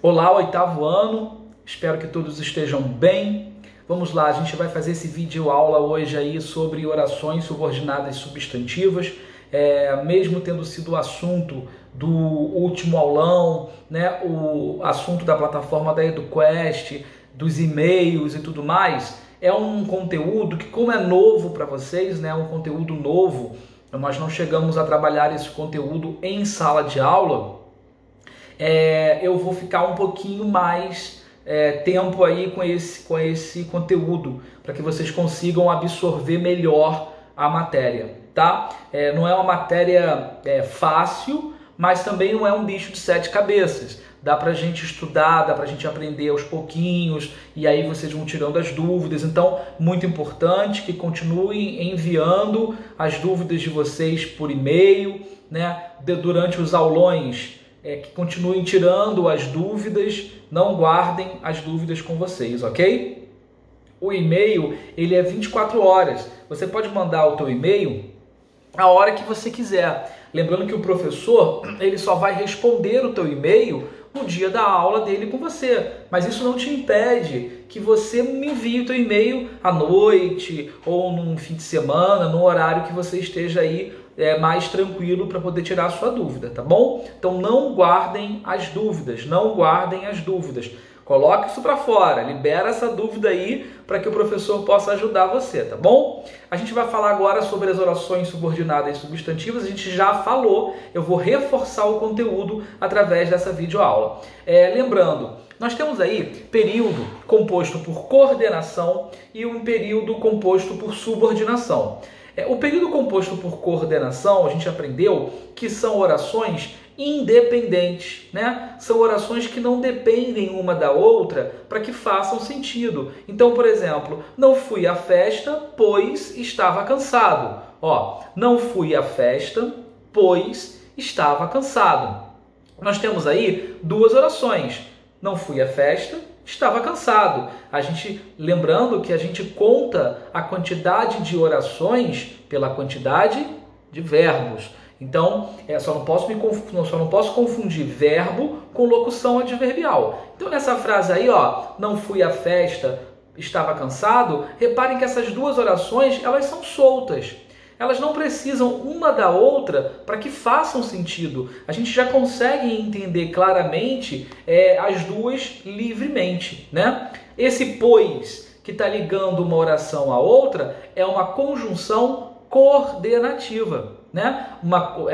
Olá, oitavo ano, espero que todos estejam bem. Vamos lá, a gente vai fazer esse vídeo aula hoje aí sobre orações subordinadas substantivas, mesmo tendo sido o assunto do último aulão, né, o assunto da plataforma da EduQuest, dos e-mails e tudo mais, é um conteúdo que, como é novo para vocês, né, um conteúdo novo, nós não chegamos a trabalhar esse conteúdo em sala de aula. Eu vou ficar um pouquinho mais tempo aí com esse conteúdo, para que vocês consigam absorver melhor a matéria, tá? Não é uma matéria fácil, mas também não é um bicho de 7 cabeças. Dá pra gente estudar, dá pra gente aprender aos pouquinhos, e aí vocês vão tirando as dúvidas. Então, muito importante que continuem enviando as dúvidas de vocês por e-mail, né? Durante os aulões, que continuem tirando as dúvidas, não guardem as dúvidas com vocês, ok? O e-mail, ele é 24 horas. Você pode mandar o teu e-mail a hora que você quiser. Lembrando que o professor, ele só vai responder o teu e-mail no dia da aula dele com você. Mas isso não te impede que você me envie o teu e-mail à noite ou num fim de semana, no horário que você esteja aí mais tranquilo para poder tirar a sua dúvida, tá bom? Então não guardem as dúvidas, não guardem as dúvidas. Coloque isso para fora, libera essa dúvida aí para que o professor possa ajudar você, tá bom? A gente vai falar agora sobre as orações subordinadas e substantivas, a gente já falou, eu vou reforçar o conteúdo através dessa videoaula. Lembrando, nós temos aí período composto por coordenação e um período composto por subordinação. O período composto por coordenação, a gente aprendeu que são orações independentes, né? São orações que não dependem uma da outra para que façam sentido. Então, por exemplo, não fui à festa, pois estava cansado. Não fui à festa, pois estava cansado. Nós temos aí duas orações. Não fui à festa, estava cansado. Lembrando que a gente conta a quantidade de orações pela quantidade de verbos. Então, só não posso confundir verbo com locução adverbial. Então, nessa frase aí, não fui à festa, estava cansado, reparem que essas duas orações, elas são soltas. Elas não precisam uma da outra para que façam sentido. A gente já consegue entender claramente as duas livremente, né? Esse pois, que está ligando uma oração à outra, é uma conjunção coordenativa, né?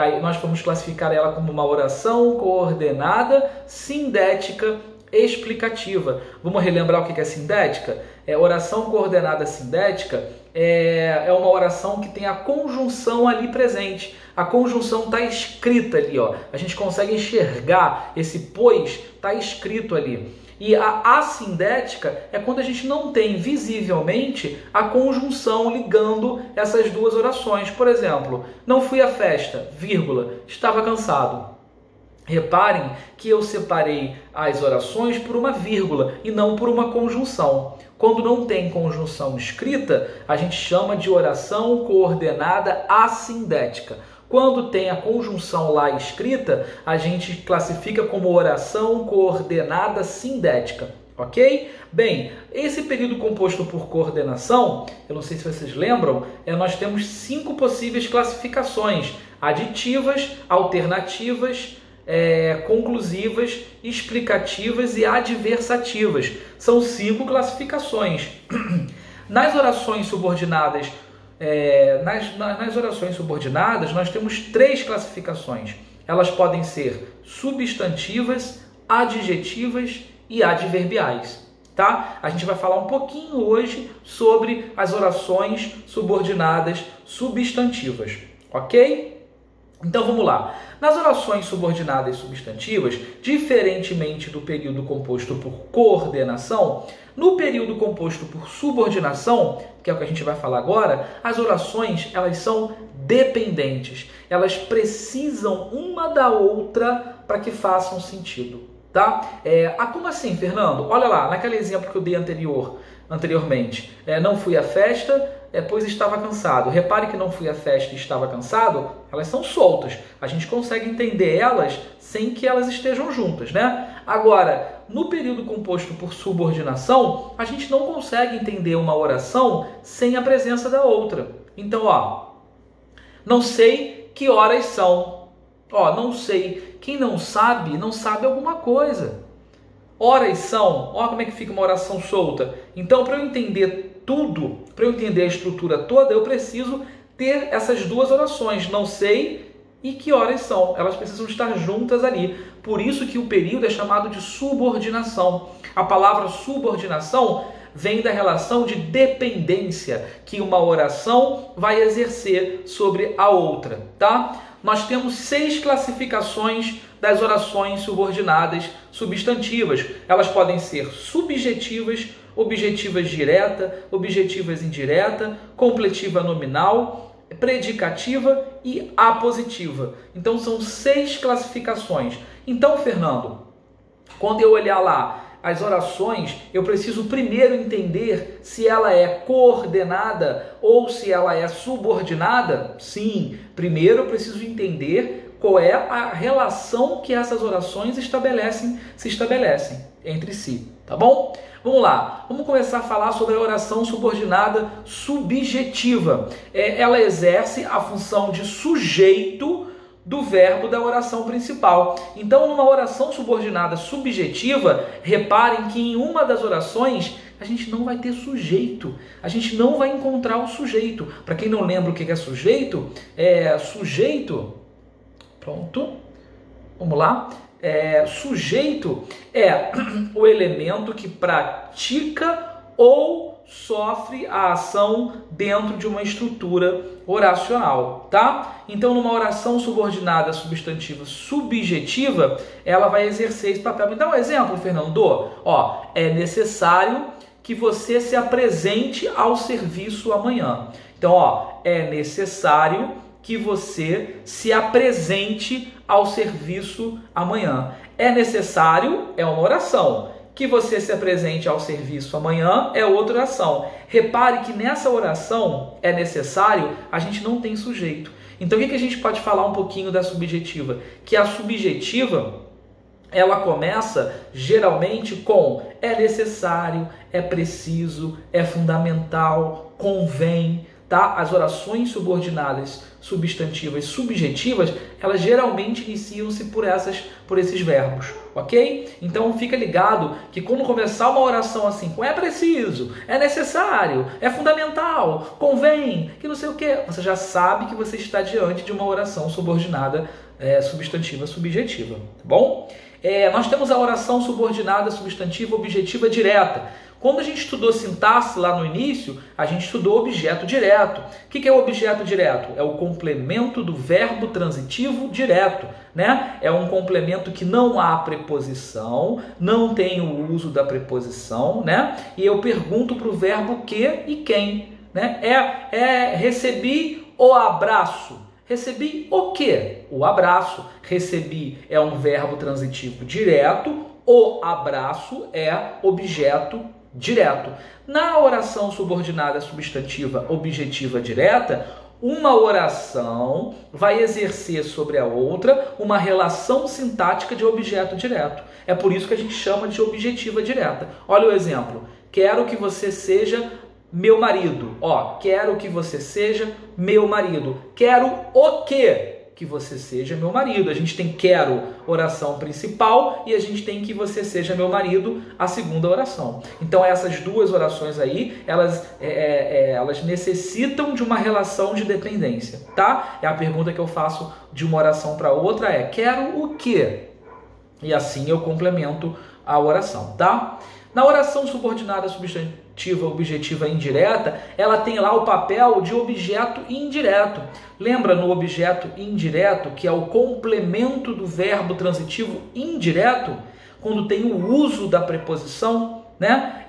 Aí nós vamos classificar ela como uma oração coordenada sindética explicativa. Vamos relembrar o que é sindética? Oração coordenada sindética é uma oração que tem a conjunção ali presente. A conjunção está escrita ali, a gente consegue enxergar esse pois, está escrito ali. E a assindética é quando a gente não tem visivelmente a conjunção ligando essas duas orações. Por exemplo, não fui à festa, vírgula, estava cansado. Reparem que eu separei as orações por uma vírgula e não por uma conjunção. Quando não tem conjunção escrita, a gente chama de oração coordenada assindética. Quando tem a conjunção lá escrita, a gente classifica como oração coordenada sindética, ok? Bem, esse período composto por coordenação, eu não sei se vocês lembram, nós temos 5 possíveis classificações: aditivas, alternativas, conclusivas, explicativas e adversativas. São 5 classificações. Nas orações subordinadas, nas orações subordinadas, nós temos 3 classificações. Elas podem ser substantivas, adjetivas e adverbiais, tá? A gente vai falar um pouquinho hoje sobre as orações subordinadas substantivas, ok? Então vamos lá. Nas orações subordinadas substantivas, diferentemente do período composto por coordenação, no período composto por subordinação, que é o que a gente vai falar agora, as orações elas são dependentes. Elas precisam uma da outra para que façam sentido, tá? Como assim, Fernando? Olha lá, naquele exemplo que eu dei anteriormente. Não fui à festa, pois estava cansado. Repare que não fui à festa e estava cansado, elas são soltas. A gente consegue entender elas sem que elas estejam juntas, né? Agora, no período composto por subordinação, a gente não consegue entender uma oração sem a presença da outra. Então, não sei que horas são. Não sei. Quem não sabe alguma coisa. Horas são. Como é que fica uma oração solta. Então, para eu entender tudo, para eu entender a estrutura toda, eu preciso ter essas duas orações. Não sei e que horas são. Elas precisam estar juntas ali. Por isso que o período é chamado de subordinação. A palavra subordinação vem da relação de dependência que uma oração vai exercer sobre a outra, tá? Nós temos 6 classificações das orações subordinadas substantivas. Elas podem ser subjetivas, objetivas direta, objetivas indireta, completiva nominal, predicativa e apositiva. Então são 6 classificações. Então, Fernando, quando eu olhar lá as orações, eu preciso primeiro entender se ela é coordenada ou se ela é subordinada? Sim, primeiro eu preciso entender qual é a relação que essas orações se estabelecem entre si, tá bom? Vamos lá, vamos começar a falar sobre a oração subordinada subjetiva. Ela exerce a função de sujeito do verbo da oração principal. Então, numa oração subordinada subjetiva, reparem que em uma das orações a gente não vai ter sujeito. A gente não vai encontrar o sujeito. Para quem não lembra o que é sujeito, pronto, vamos lá. Sujeito é o elemento que pratica ou sofre a ação dentro de uma estrutura oracional, tá? Então, numa oração subordinada substantiva subjetiva, ela vai exercer esse papel. Me dá um exemplo, Fernando. É necessário que você se apresente ao serviço amanhã. Então, é necessário que você se apresente ao serviço amanhã. É necessário, é uma oração. Que você se apresente ao serviço amanhã é outra oração. Repare que nessa oração é necessário, a gente não tem sujeito. Então, o que a gente pode falar um pouquinho da subjetiva? Que a subjetiva, ela começa geralmente com é necessário, é preciso, é fundamental, convém, tá? As orações subordinadas substantivas subjetivas, elas geralmente iniciam-se por esses verbos, ok? Então fica ligado que quando começar uma oração assim, com é preciso, é necessário, é fundamental, convém, que não sei o que, você já sabe que você está diante de uma oração subordinada substantiva subjetiva, tá bom? Nós temos a oração subordinada substantiva objetiva direta. Quando a gente estudou sintaxe lá no início, a gente estudou objeto direto. O que é o objeto direto? É o complemento do verbo transitivo direto, né? É um complemento que não há preposição, não tem o uso da preposição, né? E eu pergunto para o verbo que e quem, né? Recebi o abraço. Recebi o quê? O abraço. Recebi é um verbo transitivo direto, o abraço é objeto direto. Na oração subordinada substantiva objetiva direta, uma oração vai exercer sobre a outra uma relação sintática de objeto direto. É por isso que a gente chama de objetiva direta. Olha o exemplo. Quero que você seja meu marido. Quero que você seja meu marido. Quero o quê? Que você seja meu marido. A gente tem quero, oração principal, e a gente tem que você seja meu marido, a segunda oração. Então essas duas orações aí, elas necessitam de uma relação de dependência, tá? A pergunta que eu faço de uma oração para outra é, quero o quê? E assim eu complemento a oração, tá? Na oração subordinada substantiva objetiva indireta, ela tem lá o papel de objeto indireto. Lembra no objeto indireto, que é o complemento do verbo transitivo indireto, quando tem o uso da preposição, né?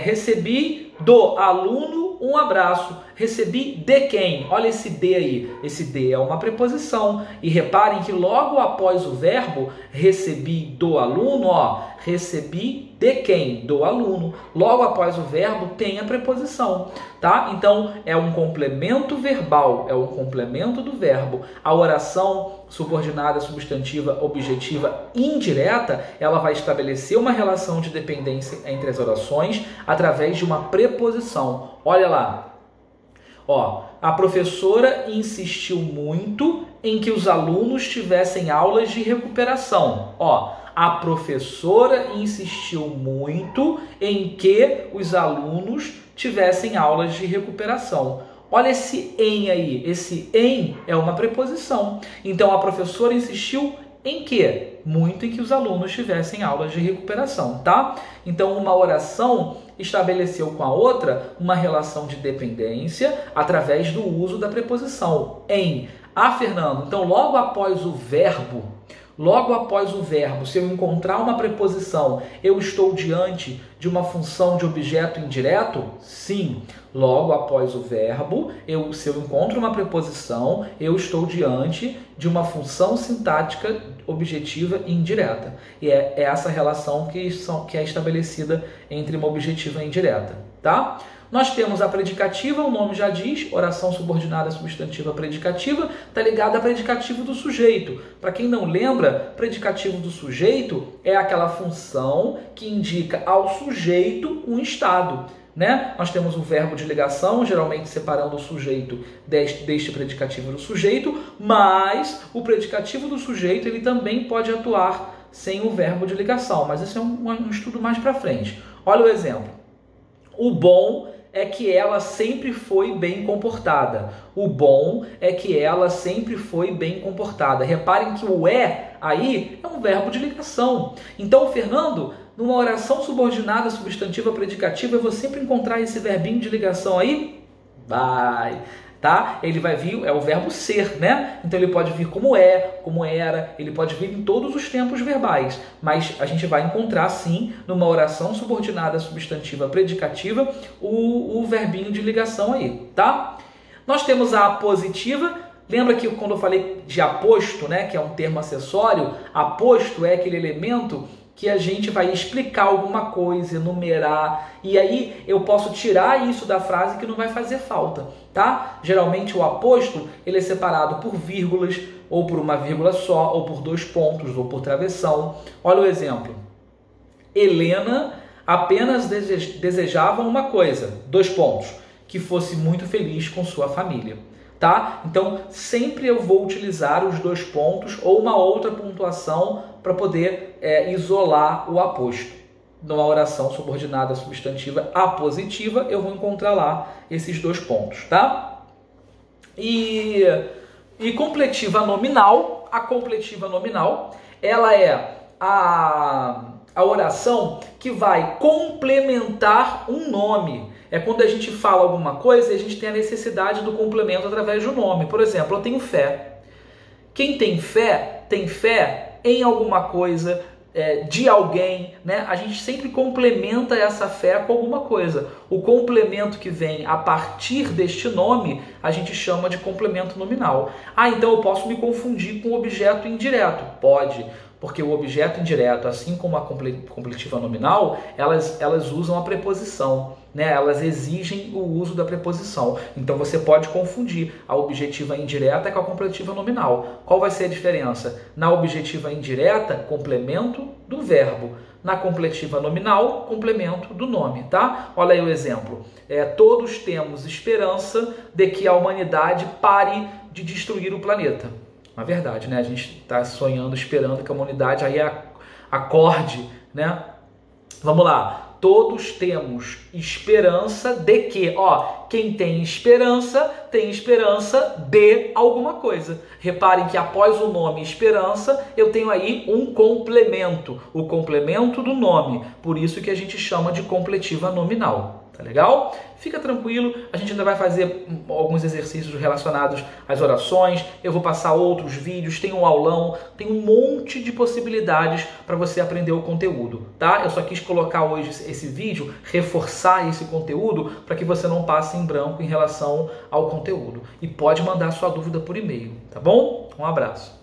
Recebi do aluno um abraço. Recebi de quem? Olha esse de aí. Esse de é uma preposição. E reparem que logo após o verbo recebi do aluno, ó, recebi de quem? Do aluno. Logo após o verbo tem a preposição, tá? Então é um complemento verbal, é um complemento do verbo. A oração subordinada, substantiva, objetiva, indireta, ela vai estabelecer uma relação de dependência entre as orações através de uma preposição. Olha lá. Ó, a professora insistiu muito em que os alunos tivessem aulas de recuperação. Ó, a professora insistiu muito em que os alunos tivessem aulas de recuperação. Olha esse em aí. Esse em é uma preposição. Então, a professora insistiu em quê? Muito em que os alunos tivessem aulas de recuperação, tá? Então, uma oração estabeleceu com a outra uma relação de dependência através do uso da preposição em. Ah, Fernando, então logo após o verbo, se eu encontrar uma preposição, eu estou diante de uma função de objeto indireto? Sim. Logo após o verbo, se eu encontro uma preposição, eu estou diante de uma função sintática objetiva e indireta. E é essa relação que é estabelecida entre uma objetiva e indireta, tá? Nós temos a predicativa, o nome já diz, oração subordinada substantiva predicativa, está ligada a predicativo do sujeito. Para quem não lembra, predicativo do sujeito é aquela função que indica ao sujeito um estado, né? Nós temos o verbo de ligação, geralmente separando o sujeito deste predicativo do sujeito, mas o predicativo do sujeito ele também pode atuar sem o verbo de ligação, mas esse é um estudo mais para frente. Olha o exemplo. O bom é que ela sempre foi bem comportada. O bom é que ela sempre foi bem comportada. Reparem que o aí é um verbo de ligação. Então, Fernando, numa oração subordinada, substantiva, predicativa, eu vou sempre encontrar esse verbinho de ligação aí? Vai, tá? Ele vai vir, é o verbo ser, né? Então ele pode vir como como era, ele pode vir em todos os tempos verbais, mas a gente vai encontrar sim, numa oração subordinada, substantiva, predicativa, o verbinho de ligação aí, tá? Nós temos a apositiva. Lembra que quando eu falei de aposto, né, que é um termo acessório, aposto é aquele elemento que a gente vai explicar alguma coisa, enumerar, e aí eu posso tirar isso da frase que não vai fazer falta, tá? Geralmente o aposto, ele é separado por vírgulas, ou por uma vírgula só, ou por 2 pontos, ou por travessão. Olha o exemplo. Helena apenas desejava uma coisa, 2 pontos, que fosse muito feliz com sua família. Tá? Então, sempre eu vou utilizar os 2 pontos ou uma outra pontuação para poder isolar o aposto. Numa oração subordinada substantiva apositiva, eu vou encontrar lá esses 2 pontos. Tá? E completiva nominal, a completiva nominal, ela é a oração que vai complementar um nome. É quando a gente fala alguma coisa e a gente tem a necessidade do complemento através do nome. Por exemplo, eu tenho fé. Quem tem fé em alguma coisa, de alguém, né? A gente sempre complementa essa fé com alguma coisa. O complemento que vem a partir deste nome, a gente chama de complemento nominal. Ah, então eu posso me confundir com o objeto indireto? Pode. Porque o objeto indireto, assim como a completiva nominal, elas usam a preposição, né? Elas exigem o uso da preposição. Então você pode confundir a objetiva indireta com a completiva nominal. Qual vai ser a diferença? Na objetiva indireta, complemento do verbo. Na completiva nominal, complemento do nome, tá? Olha aí o exemplo. Todos temos esperança de que a humanidade pare de destruir o planeta. Na verdade, né? A gente está sonhando, esperando que a humanidade aí acorde, né? Vamos lá. Todos temos esperança de que, quem tem esperança de alguma coisa. Reparem que após o nome esperança, eu tenho aí um complemento, o complemento do nome. Por isso que a gente chama de completiva nominal. tá legal? Fica tranquilo, a gente ainda vai fazer alguns exercícios relacionados às orações, eu vou passar outros vídeos, tem um aulão, tem um monte de possibilidades para você aprender o conteúdo, tá? Eu só quis colocar hoje esse vídeo, reforçar esse conteúdo para que você não passe em branco em relação ao conteúdo. E pode mandar sua dúvida por e-mail, tá bom? Um abraço.